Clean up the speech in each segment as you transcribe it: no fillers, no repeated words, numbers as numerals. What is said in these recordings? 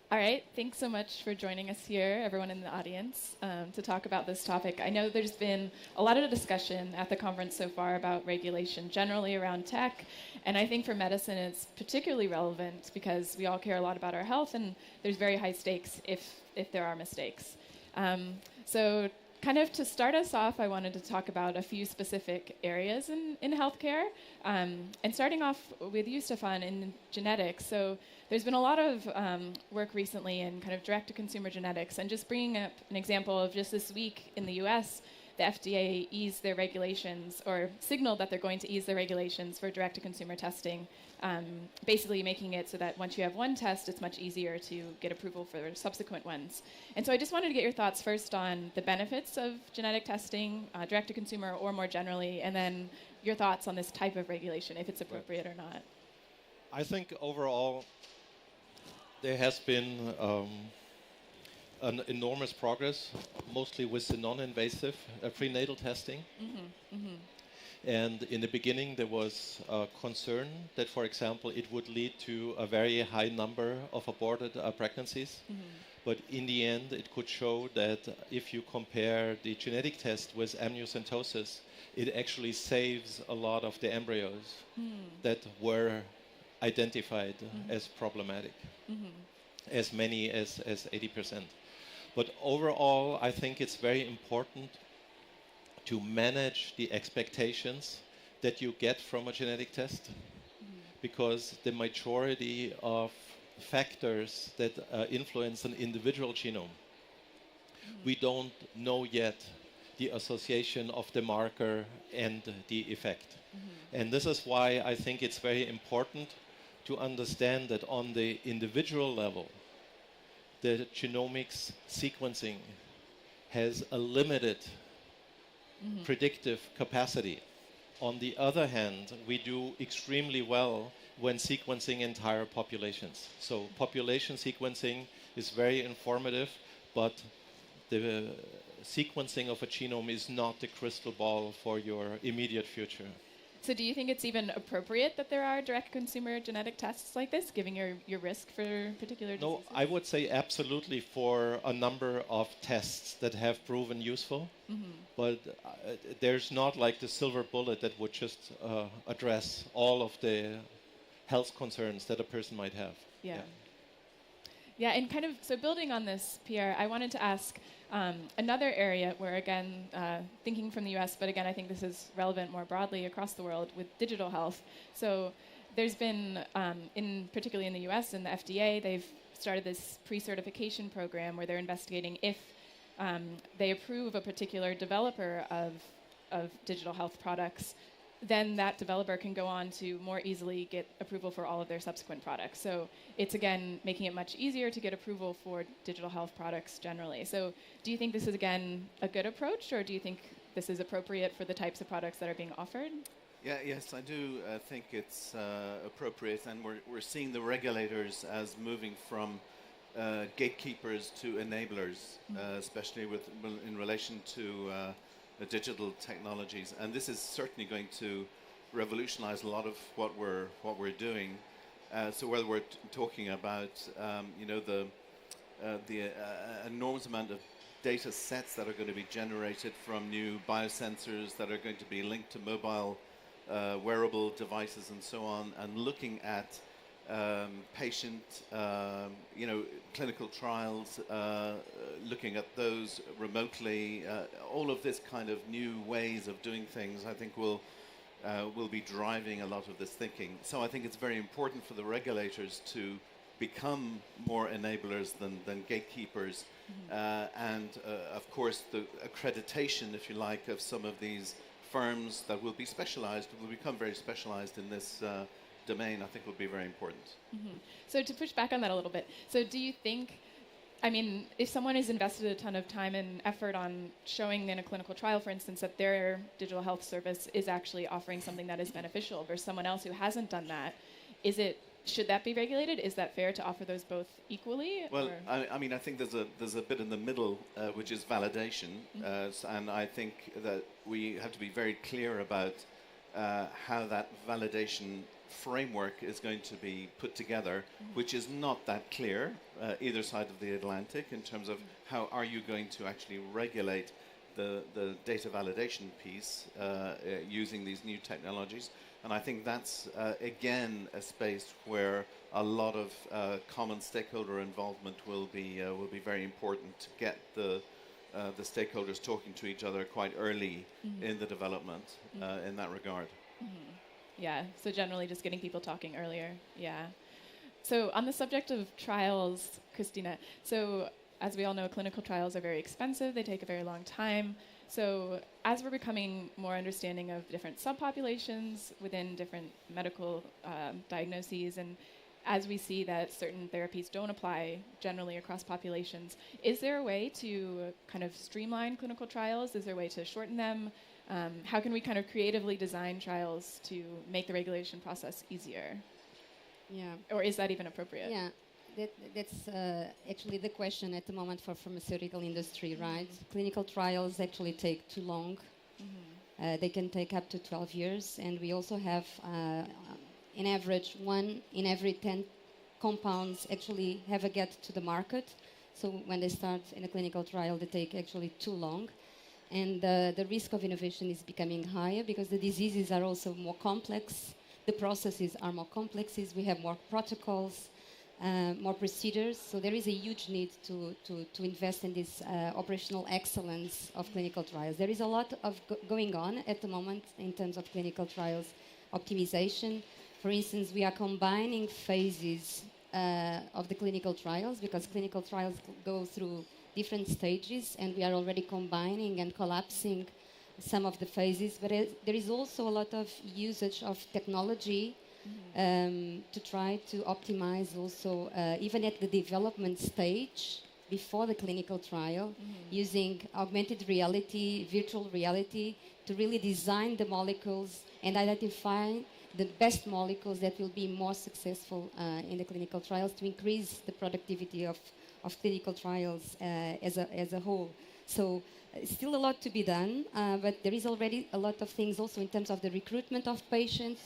All right, thanks so much for joining us here, everyone in the audience, to talk about this topic. I know there's been a lot of discussion at the conference so far about regulation generally around tech, and I think for medicine it's particularly relevant because we all care a lot about our health, and there's very high stakes if there are mistakes. So kind of to start us off, I wanted to talk about a few specific areas in healthcare. And starting off with you, Stephan, in genetics. So there's been a lot of work recently in kind of direct-to-consumer genetics. And just bringing up an example of just this week in the US, the FDA eased their regulations or signaled that they're going to ease their regulations for direct-to-consumer testing, basically making it so that once you have one test, it's much easier to get approval for subsequent ones. And so I just wanted to get your thoughts first on the benefits of genetic testing, direct-to-consumer or more generally, and then your thoughts on this type of regulation, if it's appropriate or not. I think overall there has been an enormous progress, mostly with the non-invasive prenatal testing. And in the beginning, there was concern that, for example, it would lead to a very high number of aborted pregnancies. But in the end, it could show that if you compare the genetic test with amniocentesis, it actually saves a lot of the embryos that were identified as problematic, as many as 80%. But overall, I think it's very important to manage the expectations that you get from a genetic test, because the majority of factors that influence an individual genome, we don't know yet the association of the marker and the effect. And this is why I think it's very important to understand that on the individual level, the genomics sequencing has a limited predictive capacity. On the other hand, we do extremely well when sequencing entire populations. So population sequencing is very informative, but the sequencing of a genome is not the crystal ball for your immediate future. So do you think it's even appropriate that there are direct-consumer genetic tests like this, given your risk for particular diseases? No, I would say absolutely for a number of tests that have proven useful, but there's not like the silver bullet that would just address all of the health concerns that a person might have. Yeah, and kind of, so building on this, Pierre, I wanted to ask another area where, again, thinking from the US, but again, I think this is relevant more broadly across the world with digital health. So there's been, particularly in the US and the FDA, they've started this pre-certification program where they're investigating if they approve a particular developer of digital health products, then that developer can go on to more easily get approval for all of their subsequent products. So it's, again, making it much easier to get approval for digital health products generally. So do you think this is, again, a good approach, or do you think this is appropriate for the types of products that are being offered? Yes, I do think it's appropriate, and we're seeing the regulators as moving from gatekeepers to enablers, especially in relation to digital technologies, and this is certainly going to revolutionize a lot of what we're doing. So whether we're talking about the enormous amount of data sets that are going to be generated from new biosensors that are going to be linked to mobile wearable devices and so on, and looking at patient, clinical trials, looking at those remotely, all of this kind of new ways of doing things, I think will be driving a lot of this thinking. So I think it's very important for the regulators to become more enablers than gatekeepers, and of course the accreditation, if you like, of some of these firms that will be specialized, will become very specialized in this domain, I think will be very important. So to push back on that a little bit, so do you think, I mean, if someone has invested a ton of time and effort on showing in a clinical trial, for instance, that their digital health service is actually offering something that is beneficial versus someone else who hasn't done that, should that be regulated? Is that fair to offer those both equally? Well, I mean, I think there's a bit in the middle, which is validation, and I think that we have to be very clear about how that validation framework is going to be put together, which is not that clear either side of the Atlantic in terms of how are you going to actually regulate the data validation piece using these new technologies. And I think that's, again, a space where a lot of common stakeholder involvement will be very important to get the stakeholders talking to each other quite early in the development in that regard. Yeah, so generally just getting people talking earlier. Yeah. So on the subject of trials, Cristina, so as we all know, clinical trials are very expensive. They take a very long time. So as we're becoming more understanding of different subpopulations within different medical diagnoses, and as we see that certain therapies don't apply generally across populations, is there a way to kind of streamline clinical trials? Is there a way to shorten them? How can we kind of creatively design trials to make the regulation process easier? Yeah. Or is that even appropriate? Yeah. That's actually the question at the moment for pharmaceutical industry, right? Clinical trials actually take too long. They can take up to 12 years, and we also have, in average, 1 in every 10 compounds actually have a get to the market. So when they start in a clinical trial, they take actually too long. And the risk of innovation is becoming higher because the diseases are also more complex. The processes are more complex. We have more protocols, more procedures. So there is a huge need to invest in this operational excellence of clinical trials. There is a lot of going on at the moment in terms of clinical trials optimization. For instance, we are combining phases of the clinical trials because clinical trials go through different stages, and we are already combining and collapsing some of the phases. But there is also a lot of usage of technology to try to optimize also, even at the development stage, before the clinical trial, using augmented reality, virtual reality, to really design the molecules and identify the best molecules that will be more successful in the clinical trials to increase the productivity of clinical trials as a whole. So still a lot to be done, but there is already a lot of things also in terms of the recruitment of patients.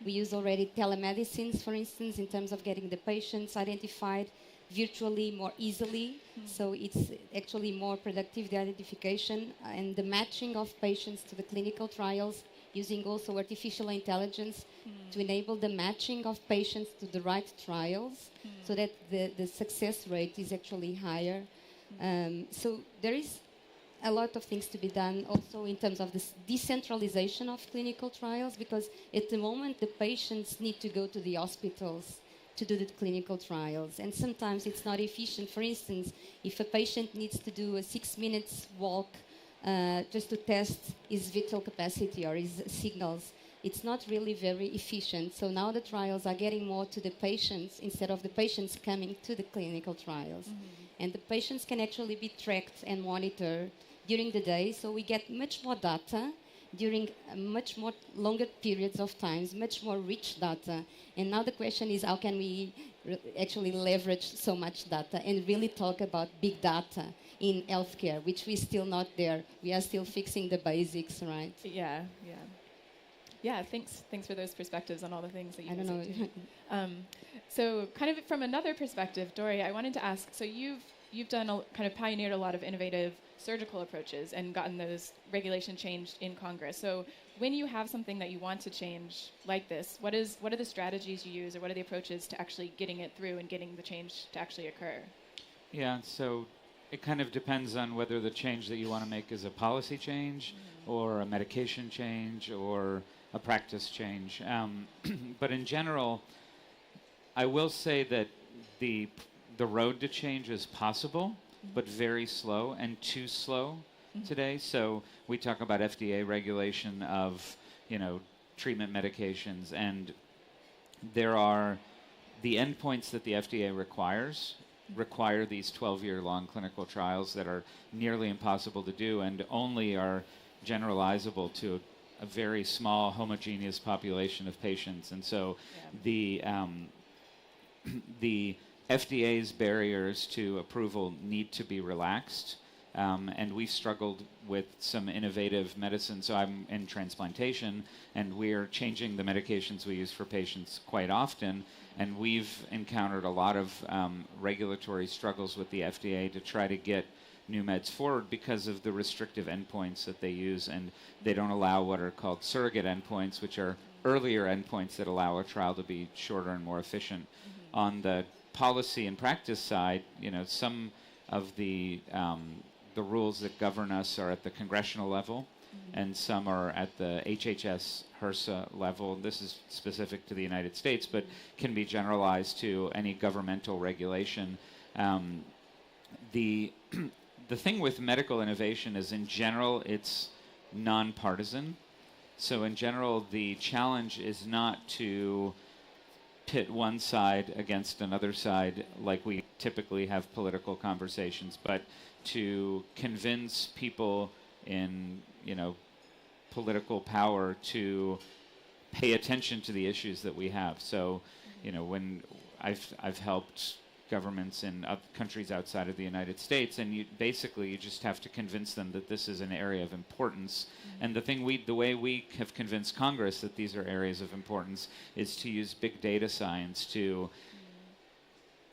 We use already telemedicines, for instance, in terms of getting the patients identified virtually more easily. So it's actually more productive, the identification and the matching of patients to the clinical trials, using also artificial intelligence to enable the matching of patients to the right trials so that the success rate is actually higher. So there is a lot of things to be done also in terms of this decentralization of clinical trials, because at the moment the patients need to go to the hospitals to do the clinical trials, and sometimes it's not efficient. For instance, if a patient needs to do a 6 minutes walk just to test his vital capacity or his signals, it's not really very efficient. So now the trials are getting more to the patients instead of the patients coming to the clinical trials. And the patients can actually be tracked and monitored during the day, so we get much more data during much more longer periods of times, much more rich data. And now the question is, how can we actually leverage so much data and really talk about big data in healthcare, which we're still not there. We are still fixing the basics, right? Yeah. Thanks for those perspectives on all the things that you. I don't know. So, kind of from another perspective, Dorry, I wanted to ask. So you've done kind of pioneered a lot of innovative surgical approaches and gotten those regulation changed in Congress. So when you have something that you want to change like this, what are the strategies you use, or what are the approaches to actually getting it through and getting the change to actually occur? Yeah, so it kind of depends on whether the change that you want to make is a policy change or a medication change or a practice change. But in general, I will say that the road to change is possible, but very slow and too slow today. So we talk about FDA regulation of, treatment medications, and there are the endpoints that the FDA require these 12-year-long clinical trials that are nearly impossible to do and only are generalizable to a very small homogeneous population of patients. And so the FDA's barriers to approval need to be relaxed And we've struggled with some innovative medicine. So I'm in transplantation, and we're changing the medications we use for patients quite often. And we've encountered a lot of regulatory struggles with the FDA to try to get new meds forward because of the restrictive endpoints that they use. And they don't allow what are called surrogate endpoints, which are earlier endpoints that allow a trial to be shorter and more efficient. On the policy and practice side, some of the rules that govern us are at the congressional level, and some are at the HHS HRSA level. This is specific to the United States, but can be generalized to any governmental regulation. The thing with medical innovation is, in general, it's nonpartisan. So in general, the challenge is not to pit one side against another side like we typically have political conversations, but to convince people in, political power to pay attention to the issues that we have. So, when I've helped governments in countries outside of the United States, and you just have to convince them that this is an area of importance. And the way we have convinced Congress that these are areas of importance is to use big data science to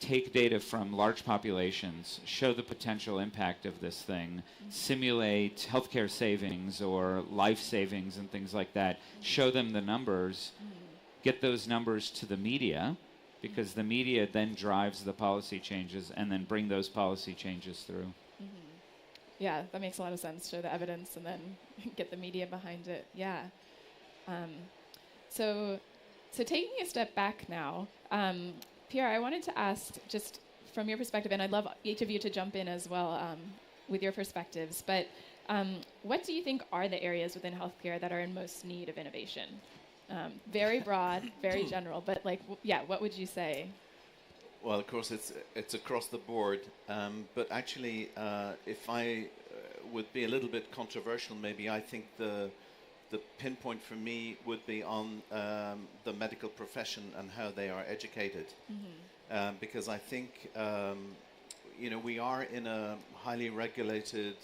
take data from large populations, show the potential impact of this thing, simulate healthcare savings or life savings and things like that, show them the numbers, get those numbers to the media, because the media then drives the policy changes, and then bring those policy changes through. Yeah, that makes a lot of sense. Show the evidence and then get the media behind it. Yeah. So taking a step back now, Pierre, I wanted to ask, just from your perspective, and I'd love each of you to jump in as well with your perspectives, but what do you think are the areas within healthcare that are in most need of innovation? Very broad, very general, but what would you say? Well, of course, it's across the board, but actually, if I would be a little bit controversial, maybe I think the pinpoint for me would be on the medical profession and how they are educated, because I think we are in a highly regulated,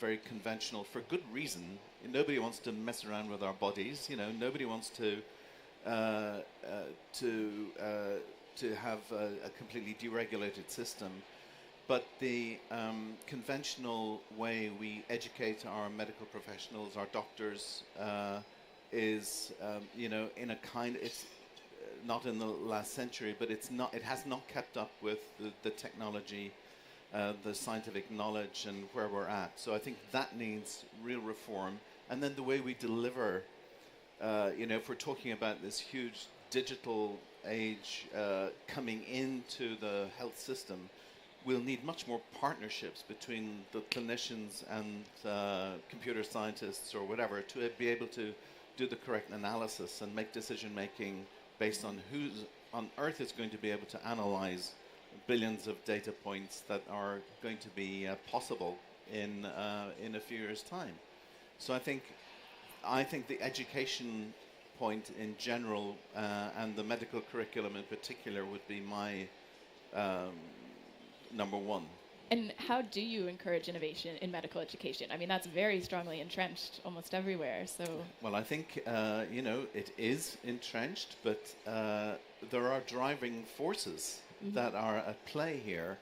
very conventional, for good reason. Nobody wants to mess around with our bodies. Nobody wants to have a completely deregulated system. But the conventional way we educate our medical professionals, our doctors, is in a kind. It's not in the last century, but it's not. It has not kept up with the technology, the scientific knowledge, and where we're at. So I think that needs real reform. And then the way we deliver, if we're talking about this huge digital age coming into the health system, we'll need much more partnerships between the clinicians and computer scientists or whatever to be able to do the correct analysis and make decision making based on who's on earth is going to be able to analyze billions of data points that are going to be possible in a few years' time. So I think the education point in general and the medical curriculum in particular would be my number one. And how do you encourage innovation in medical education? I mean, that's very strongly entrenched almost everywhere. So, well, I think it is entrenched, but there are driving forces that are at play here,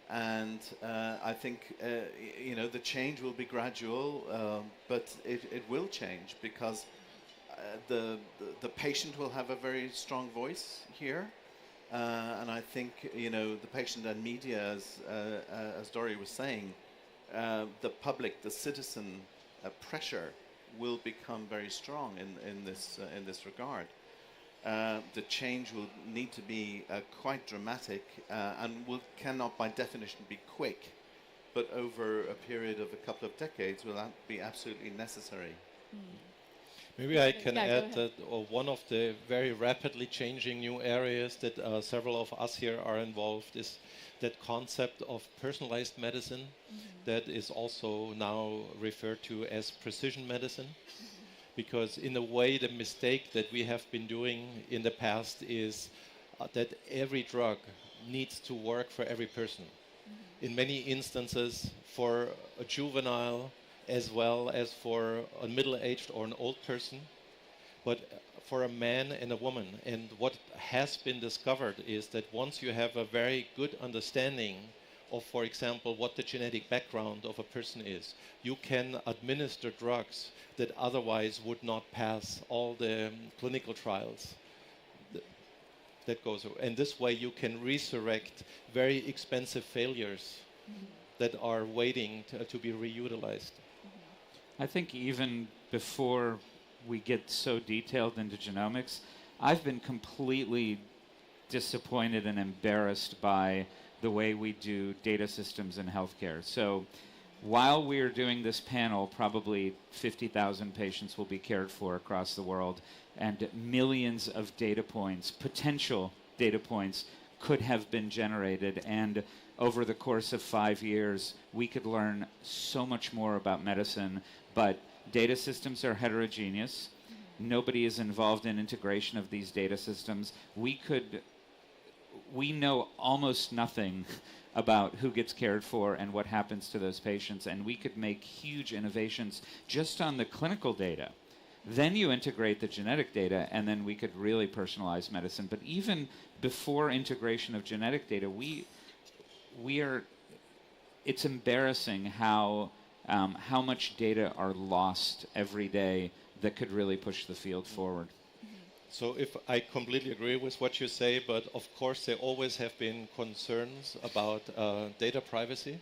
and I think the change will be gradual, but it will change because the patient will have a very strong voice here. And I think the patient and media, as Dorry was saying, the public, the citizen pressure will become very strong in this regard. The change will need to be quite dramatic and cannot by definition be quick, but over a period of a couple of decades will be absolutely necessary. Maybe I can add that one of the very rapidly changing new areas that several of us here are involved is that concept of personalized medicine that is also now referred to as precision medicine. Because in a way, the mistake that we have been doing in the past is that every drug needs to work for every person. in many instances for a juvenile as well as for a middle-aged or an old person, but for a man and a woman. And what has been discovered is that once you have a very good understanding of, for example, what the genetic background of a person is, you can administer drugs that otherwise would not pass all the clinical trials that goes. And this way you can resurrect very expensive failures that are waiting to be reutilized. I think even before we get so detailed into genomics, I've been completely disappointed and embarrassed by the way we do data systems in healthcare. So while we're doing this panel, probably 50,000 patients will be cared for across the world, and millions of data points, potential data points, could have been generated. And over the course of 5 years, we could learn so much more about medicine, but data systems are heterogeneous. Nobody is involved in integration of these data systems. We know almost nothing about who gets cared for and what happens to those patients, and we could make huge innovations just on the clinical data. Then you integrate the genetic data, and then we could really personalize medicine. But even before integration of genetic data, it's embarrassing how much data are lost every day that could really push the field forward. So if I completely agree with what you say, but of course there always have been concerns about data privacy.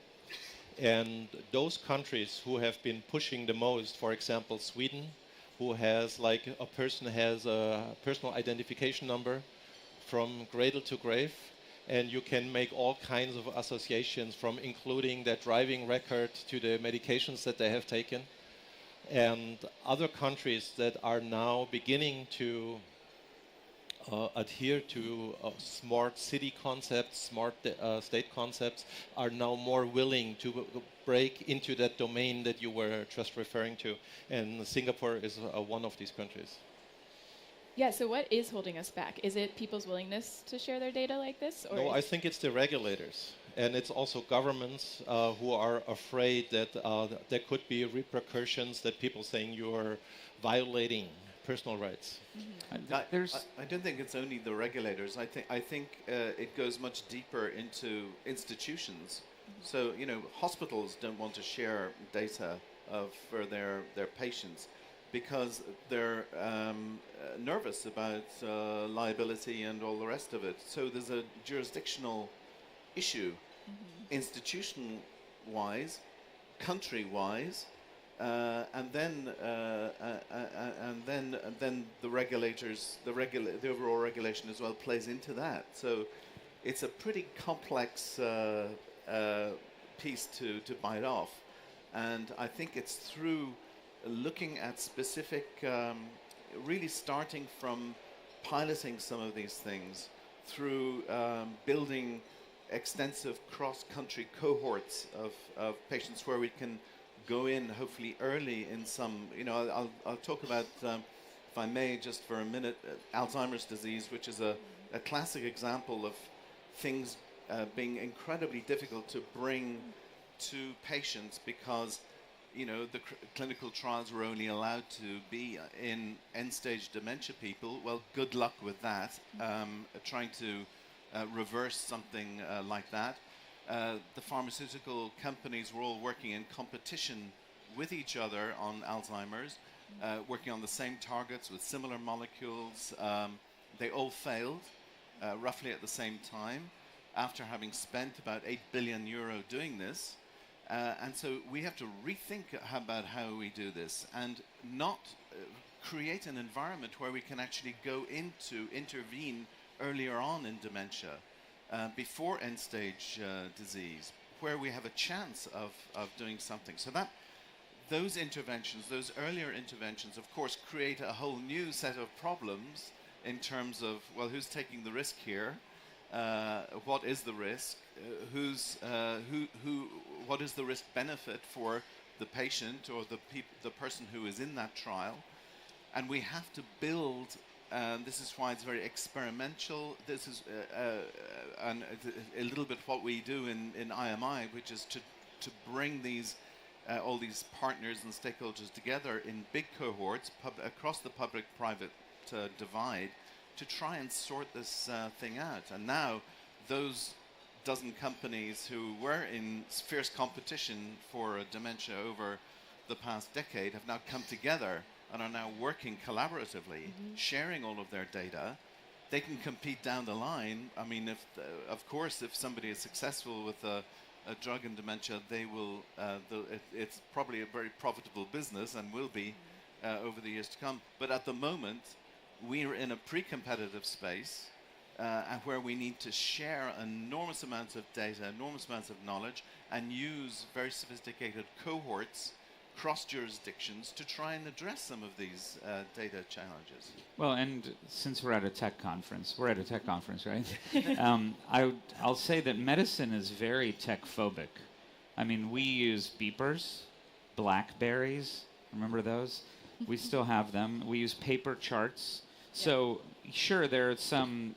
And those countries who have been pushing the most, for example, Sweden, who has, like, a person has a personal identification number from cradle to grave, and you can make all kinds of associations, from including their driving record to the medications that they have taken. And other countries that are now beginning to adhere to smart city concepts, smart state concepts, are now more willing to break into that domain that you were just referring to. And Singapore is one of these countries. Yeah, so what is holding us back? Is it people's willingness to share their data like this? Or no, I think it's the regulators. And it's also governments who are afraid that there could be repercussions, that people saying you are violating personal rights. I don't think it's only the regulators. I think it goes much deeper into institutions. So, hospitals don't want to share data for their patients because they're nervous about liability and all the rest of it. So there's a jurisdictional issue, institution-wise, country-wise, and then the regulators, the overall regulation as well plays into that. So it's a pretty complex piece to bite off, and I think it's through looking at specific, really starting from piloting some of these things through building extensive cross-country cohorts of patients where we can go in hopefully early in some, I'll talk about, if I may, just for a minute, Alzheimer's disease, which is a classic example of things being incredibly difficult to bring to patients because, the clinical trials were only allowed to be in end-stage dementia people. Well, good luck with that, trying to reverse something like that. The pharmaceutical companies were all working in competition with each other on Alzheimer's, working on the same targets with similar molecules. They all failed roughly at the same time after having spent about 8 billion euro doing this. And so we have to rethink about how we do this and not create an environment where we can actually go into intervene earlier on in dementia, before end-stage disease, where we have a chance of doing something. So those interventions, those earlier interventions, of course, create a whole new set of problems in terms of, well, who's taking the risk here? What is the risk? What is the risk benefit for the patient or the person who is in that trial? And we have to build this is why it's very experimental. This is and a little bit what we do in IMI, which is to bring these all these partners and stakeholders together in big cohorts across the public-private divide to try and sort this thing out. And now those dozen companies who were in fierce competition for dementia over the past decade have now come together and are now working collaboratively, sharing all of their data. They can compete down the line. I mean, of course, if somebody is successful with a drug in dementia, they will. It's probably a very profitable business and will be over the years to come. But at the moment, we are in a pre-competitive space where we need to share enormous amounts of data, enormous amounts of knowledge, and use very sophisticated cohorts cross jurisdictions to try and address some of these data challenges. Well, and since we're at a tech conference, right? I'll say that medicine is very tech phobic. I mean, we use beepers, Blackberries, remember those? We still have them. We use paper charts. So sure, there are some,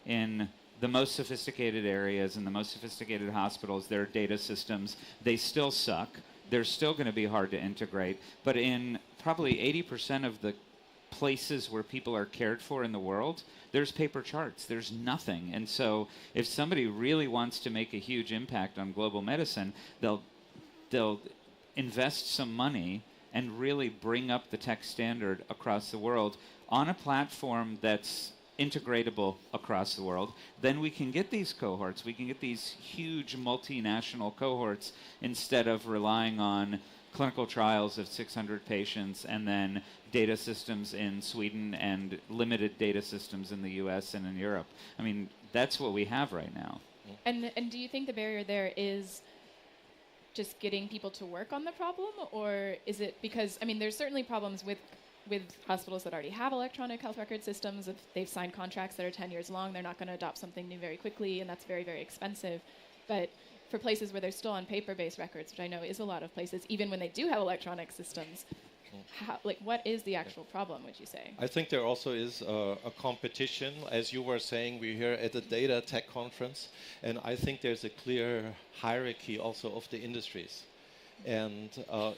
in the most sophisticated areas, in the most sophisticated hospitals, there are data systems. They still suck. They're still going to be hard to integrate. But in probably 80% of the places where people are cared for in the world, there's paper charts. There's nothing. And so if somebody really wants to make a huge impact on global medicine, they'll invest some money and really bring up the tech standard across the world on a platform that's integratable across the world. Then we can get these cohorts. We can get these huge multinational cohorts instead of relying on clinical trials of 600 patients and then data systems in Sweden and limited data systems in the US and in Europe. I mean, that's what we have right now. And do you think the barrier there is just getting people to work on the problem, or is it because, I mean, there's certainly problems with hospitals that already have electronic health record systems. If they've signed contracts that are 10 years long, they're not going to adopt something new very quickly, and that's very, very expensive. But for places where they're still on paper-based records, which I know is a lot of places, even when they do have electronic systems, what is the actual problem, would you say? I think there also is a competition. As you were saying, we're here at the Data Tech Conference, and I think there's a clear hierarchy also of the industries. And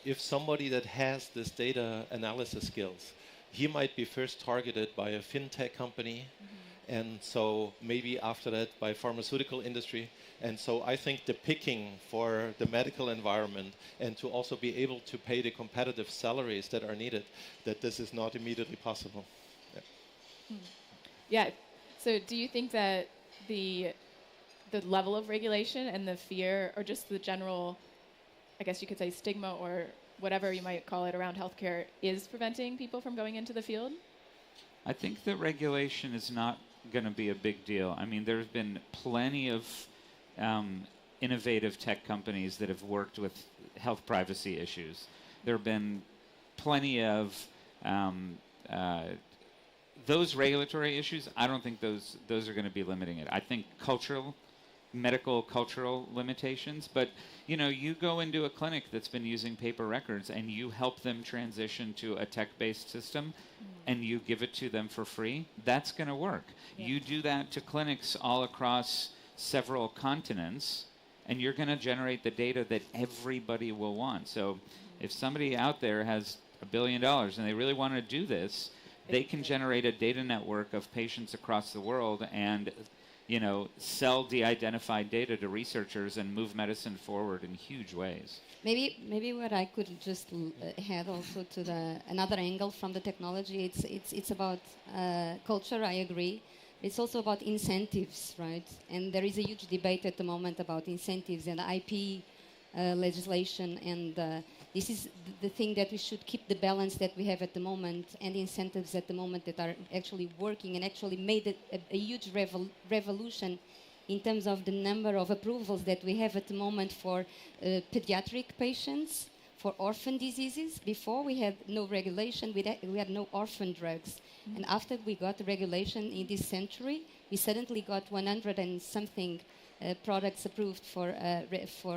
if somebody that has this data analysis skills, he might be first targeted by a fintech company, and so maybe after that by pharmaceutical industry. And so I think the picking for the medical environment and to also be able to pay the competitive salaries that are needed, that this is not immediately possible. Yeah. So do you think that the level of regulation and the fear, or just the general, I guess you could say, stigma or whatever you might call it around healthcare, is preventing people from going into the field? I think that regulation is not going to be a big deal. I mean, there's been plenty of innovative tech companies that have worked with health privacy issues. There have been plenty of those regulatory issues. I don't think those are going to be limiting it. I think medical cultural limitations, but you go into a clinic that's been using paper records and you help them transition to a tech-based system and you give it to them for free, that's going to work. Yeah. You do that to clinics all across several continents and you're going to generate the data that everybody will want. So if somebody out there has $1 billion and they really want to do this, they can generate a data network of patients across the world and sell de-identified data to researchers and move medicine forward in huge ways. Maybe what I could just add also to another angle from the technology, it's about culture, I agree. It's also about incentives, right? And there is a huge debate at the moment about incentives and IP legislation, and this is the thing that we should keep the balance that we have at the moment and incentives at the moment that are actually working and actually made a huge revolution in terms of the number of approvals that we have at the moment for pediatric patients, for orphan diseases. Before we had no regulation, we had no orphan drugs. And after we got the regulation in this century, we suddenly got 100 and something products approved for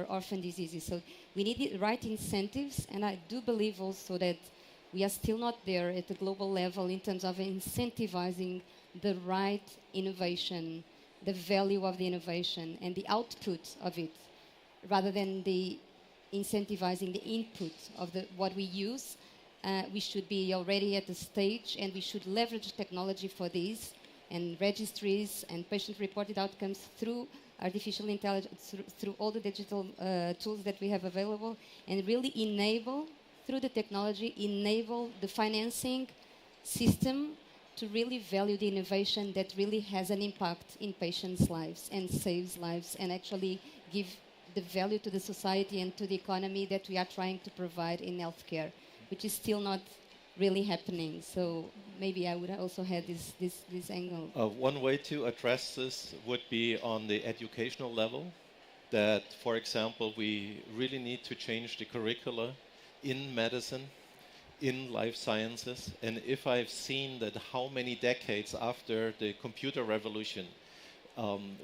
orphan diseases. So we need the right incentives, and I do believe also that we are still not there at the global level in terms of incentivizing the right innovation, the value of the innovation, and the output of it, rather than the incentivizing the input of what we use. We should be already at the stage, and we should leverage technology for this, and registries and patient-reported outcomes through artificial intelligence, through all the digital tools that we have available, and really enable, through the technology, enable the financing system to really value the innovation that really has an impact in patients' lives and saves lives, and actually give the value to the society and to the economy that we are trying to provide in healthcare, which is still not really happening. So maybe I would also have this angle. One way to address this would be on the educational level, that, for example, we really need to change the curricula in medicine, in life sciences. And if I've seen that how many decades after the computer revolution,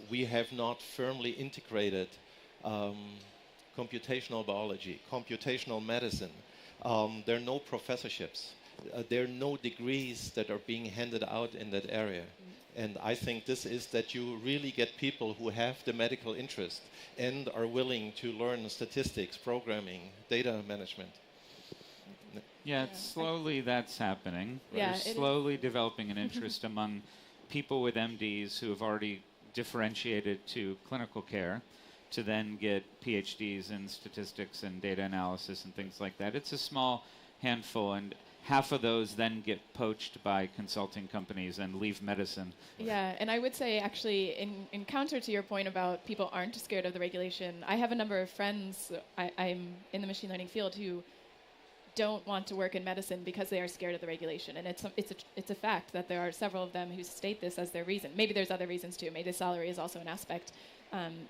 we have not firmly integrated computational biology, computational medicine, there are no professorships. There are no degrees that are being handed out in that area. And I think this is that you really get people who have the medical interest and are willing to learn statistics, programming, data management. Yeah, slowly that's happening. Yeah, We're slowly developing an interest among people with MDs who have already differentiated to clinical care to then get PhDs in statistics and data analysis and things like that. It's a small handful, and half of those then get poached by consulting companies and leave medicine. Yeah, and I would say actually in counter to your point about people aren't scared of the regulation, I have a number of friends, I'm in the machine learning field, who don't want to work in medicine because they are scared of the regulation. And it's a fact that there are several of them who state this as their reason. Maybe there's other reasons too. Maybe salary is also an aspect.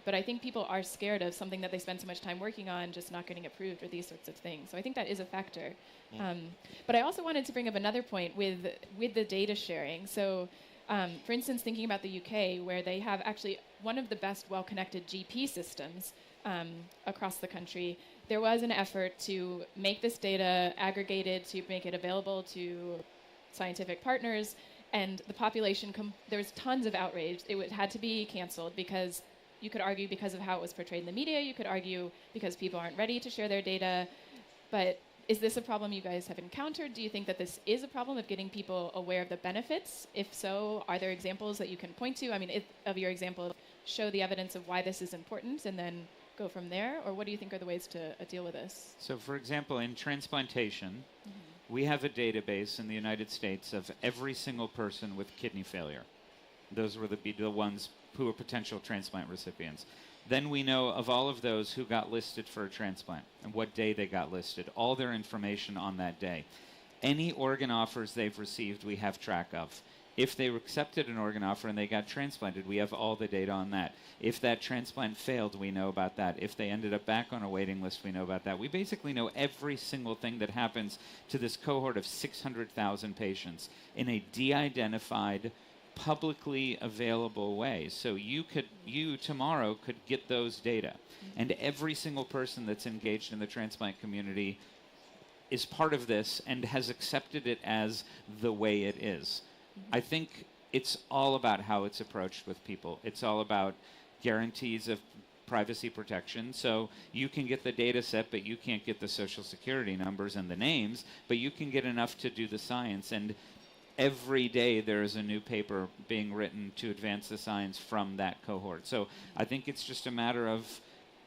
But I think people are scared of something that they spend so much time working on just not getting approved, or these sorts of things. So I think that is a factor. But I also wanted to bring up another point with the data sharing. So for instance, thinking about the UK, where they have actually one of the best well-connected GP systems across the country, there was an effort to make this data aggregated, to make it available to scientific partners, and the population, there was tons of outrage. It had to be canceled because you could argue because of how it was portrayed in the media, you could argue because people aren't ready to share their data, but is this a problem you guys have encountered? Do you think that this is a problem of getting people aware of the benefits? If so, are there examples that you can point to? I mean, of your example, show the evidence of why this is important and then go from there? Or what do you think are the ways to deal with this? So for example, in transplantation, we have a database in the United States of every single person with kidney failure. Those would be the ones who are potential transplant recipients. Then we know of all of those who got listed for a transplant and what day they got listed, all their information on that day. Any organ offers they've received, we have track of. If they accepted an organ offer and they got transplanted, we have all the data on that. If that transplant failed, we know about that. If they ended up back on a waiting list, we know about that. We basically know every single thing that happens to this cohort of 600,000 patients in a de-identified, publicly available way. So you tomorrow could get those data. And every single person that's engaged in the transplant community is part of this and has accepted it as the way it is. I think it's all about how it's approached with people. It's all about guarantees of privacy protection. So you can get the data set, but you can't get the social security numbers and the names, but you can get enough to do the science. And every day there is a new paper being written to advance the science from that cohort. So I think it's just a matter of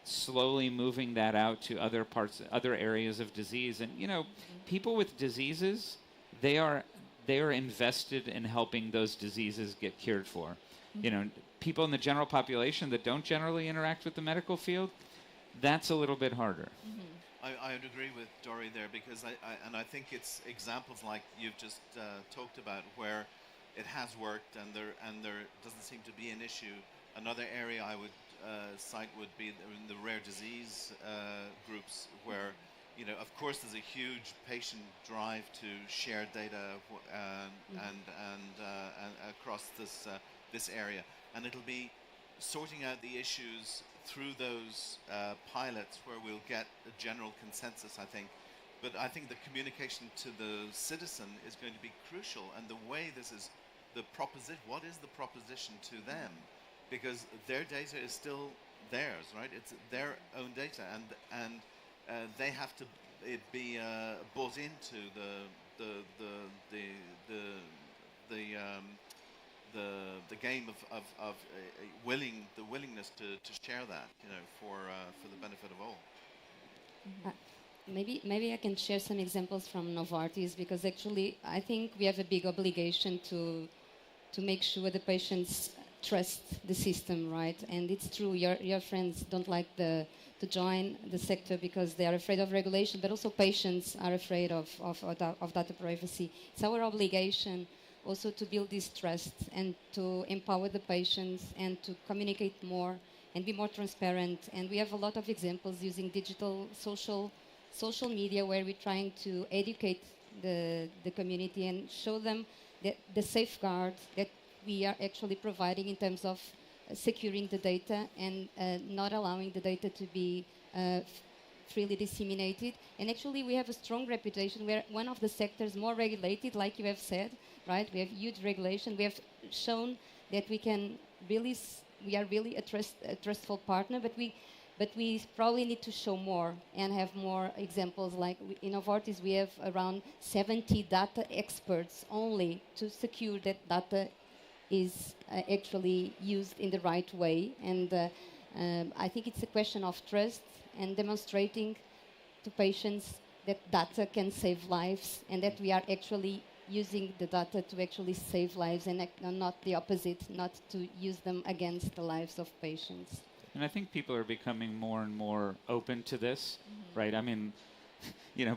slowly moving that out to other parts, other areas of disease. And, you know, people with diseases, they are invested in helping those diseases get cured for. You know, people in the general population that don't generally interact with the medical field, that's a little bit harder. I would agree with Dorry there, because I think it's examples like you've just talked about where it has worked and there doesn't seem to be an issue. Another area I would cite would be in the rare disease groups, where, you know, of course, there's a huge patient drive to share data and across this area, and it'll be sorting out the issues through those pilots where we'll get a general consensus, I think, But I think the communication to the citizen is going to be crucial, and the way this is the proposition. What is the proposition to them? Because their data is still theirs, right? It's their own data, and they have to be bought into the game of the willingness to share that, for the benefit of all. Maybe I can share some examples from Novartis, because actually I think we have a big obligation to make sure the patients trust the system, right? And it's true, your friends don't like to join the sector because they are afraid of regulation, but also patients are afraid of data privacy. It's our obligation also to build this trust and to empower the patients and to communicate more and be more transparent. And we have a lot of examples using digital social media, where we're trying to educate the community and show them that the safeguard that we are actually providing in terms of securing the data and not allowing the data to be freely disseminated. And actually we have a strong reputation. We're one of the sectors more regulated, like you have said, right? We have huge regulation. We have shown that we are really a trustful partner, but we probably need to show more and have more examples. Like in Novartis, we have around 70 data experts only to secure that data is actually used in the right way. And I think it's a question of trust and demonstrating to patients that data can save lives, and that we are actually using the data to actually save lives, and not the opposite, not to use them against the lives of patients. And I think people are becoming more and more open to this, right? I mean,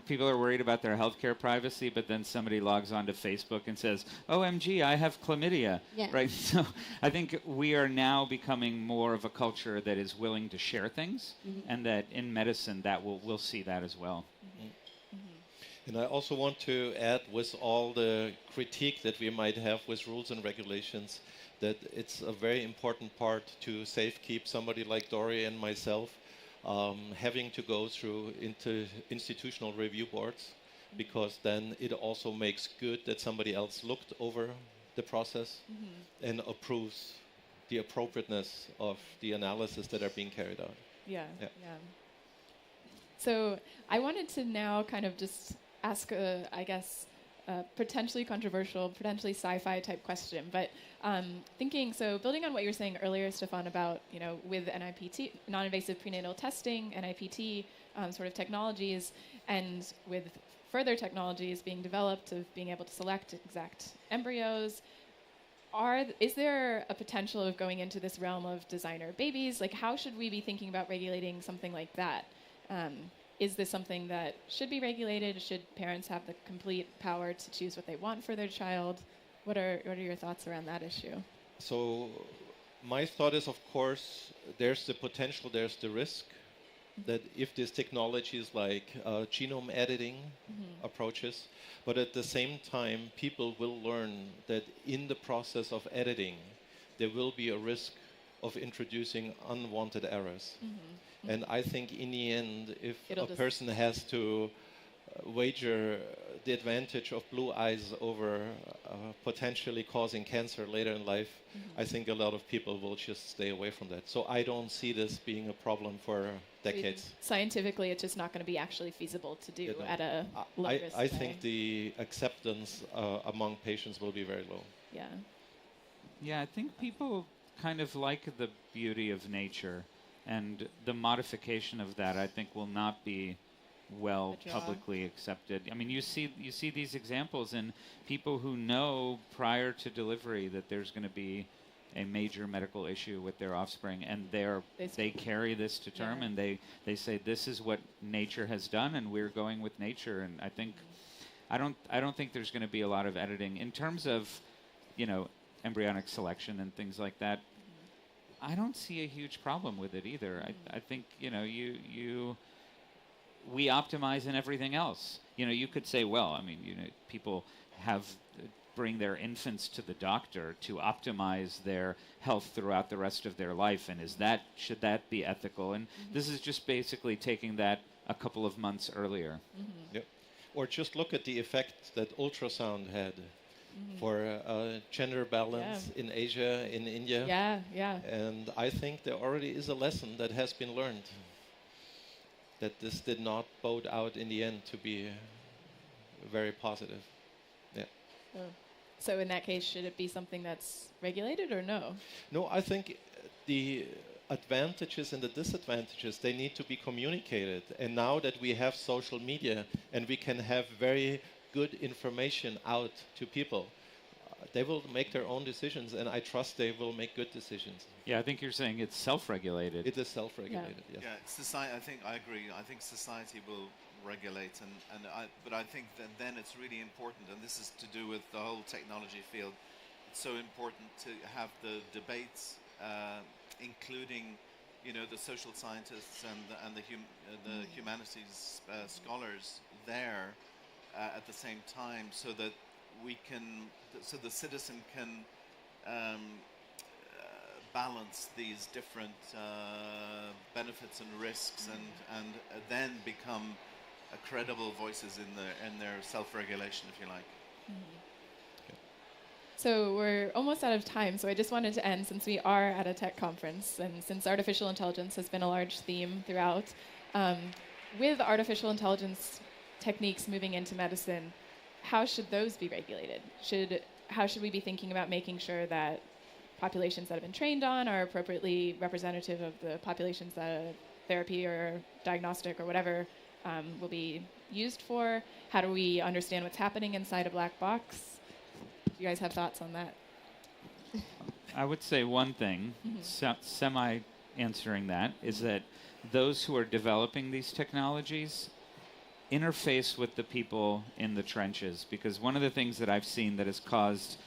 people are worried about their healthcare privacy, but then somebody logs onto Facebook and says, OMG, I have chlamydia, right? So I think we are now becoming more of a culture that is willing to share things, and that in medicine that we'll see that as well. And I also want to add, with all the critique that we might have with rules and regulations, that it's a very important part to safekeep somebody like Dorry and myself having to go through into institutional review boards, because then it also makes good that somebody else looked over the process and approves the appropriateness of the analysis that are being carried out. Yeah. So I wanted to now kind of just ask a potentially controversial, potentially sci-fi type question, but building on what you were saying earlier, Stephan, about, with NIPT, non-invasive prenatal testing, NIPT sort of technologies, and with further technologies being developed of being able to select exact embryos, is there a potential of going into this realm of designer babies? Like, how should we be thinking about regulating something like that? Is this something that should be regulated? Should parents have the complete power to choose what they want for their child? What are your thoughts around that issue? So my thought is, of course, there's the potential, there's the risk that if these technologies like genome editing approaches, but at the same time, people will learn that in the process of editing, there will be a risk of introducing unwanted errors. And I think in the end, if a person has to wager the advantage of blue eyes over potentially causing cancer later in life, I think a lot of people will just stay away from that. So I don't see this being a problem for decades. Scientifically, it's just not going to be actually feasible to do at a low risk I think the acceptance among patients will be very low. Yeah, I think people kind of like the beauty of nature, and the modification of that, I think, will not be well publicly accepted. I mean, you see these examples in people who know prior to delivery that there's going to be a major medical issue with their offspring, and they carry this to term, and they say this is what nature has done, and we're going with nature. And I think I don't think there's going to be a lot of editing in terms of embryonic selection and things like that. I don't see a huge problem with it either. I think we optimize in everything else. You could say, well, I mean, people bring their infants to the doctor to optimize their health throughout the rest of their life, and should that be ethical? And this is just basically taking that a couple of months earlier. Yep. Or just look at the effect that ultrasound had for gender balance in Asia, in India. Yeah. And I think there already is a lesson that has been learned, that this did not bode out in the end to be very positive. Yeah. So in that case, should it be something that's regulated or no? No, I think the advantages and the disadvantages, they need to be communicated. And now that we have social media and we can have very good information out to people, they will make their own decisions, and I trust they will make good decisions. Yeah, I think you're saying it's self-regulated. It is self-regulated, yes. Yeah, society. I agree. I think society will regulate, but I think that then it's really important, and this is to do with the whole technology field. It's so important to have the debates, including, the social scientists and the humanities scholars there at the same time, so that so the citizen can balance these different benefits and risks, and then become credible voices in their self-regulation, if you like. So we're almost out of time, so I just wanted to end, since we are at a tech conference, and since artificial intelligence has been a large theme throughout, with artificial intelligence techniques moving into medicine, how should those be regulated? How should we be thinking about making sure that populations that have been trained on are appropriately representative of the populations that therapy or diagnostic or whatever will be used for? How do we understand what's happening inside a black box? Do you guys have thoughts on that? I would say one thing, semi-answering that, is that those who are developing these technologies interface with the people in the trenches, because one of the things that I've seen that has caused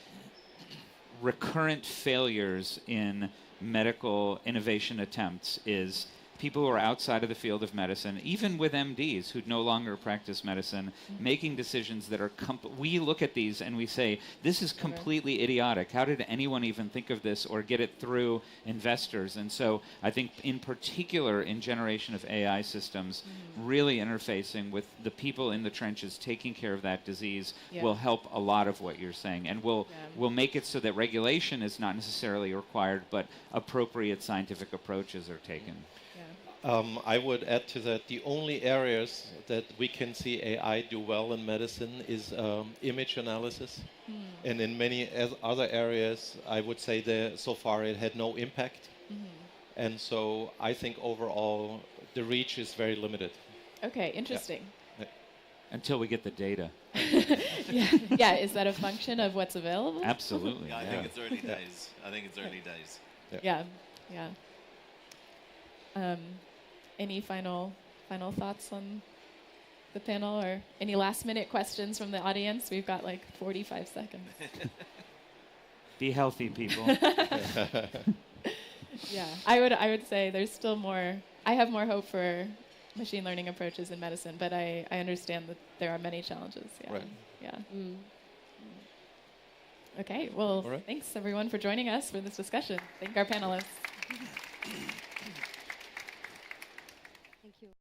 recurrent failures in medical innovation attempts is people who are outside of the field of medicine, even with MDs who no longer practice medicine, making decisions that are we look at these and we say, this is completely idiotic. How did anyone even think of this or get it through investors? And so I think in particular in generation of AI systems, really interfacing with the people in the trenches taking care of that disease will help a lot of what you're saying, and will make it so that regulation is not necessarily required, but appropriate scientific approaches are taken. I would add to that, the only areas that we can see AI do well in medicine is image analysis. And in many other areas, I would say that so far it had no impact. And so I think overall, the reach is very limited. Okay, interesting. Yeah. Until we get the data. Yeah, is that a function of what's available? Absolutely. I think it's early days. I think it's early days. Yeah. Any final thoughts on the panel, or any last minute questions from the audience? We've got like 45 seconds. Be healthy, people. Yeah, I would say there's still more. I have more hope for machine learning approaches in medicine, but I understand that there are many challenges. Yeah. Right. Yeah. Okay, well, thanks everyone for joining us for this discussion. Thank our panelists.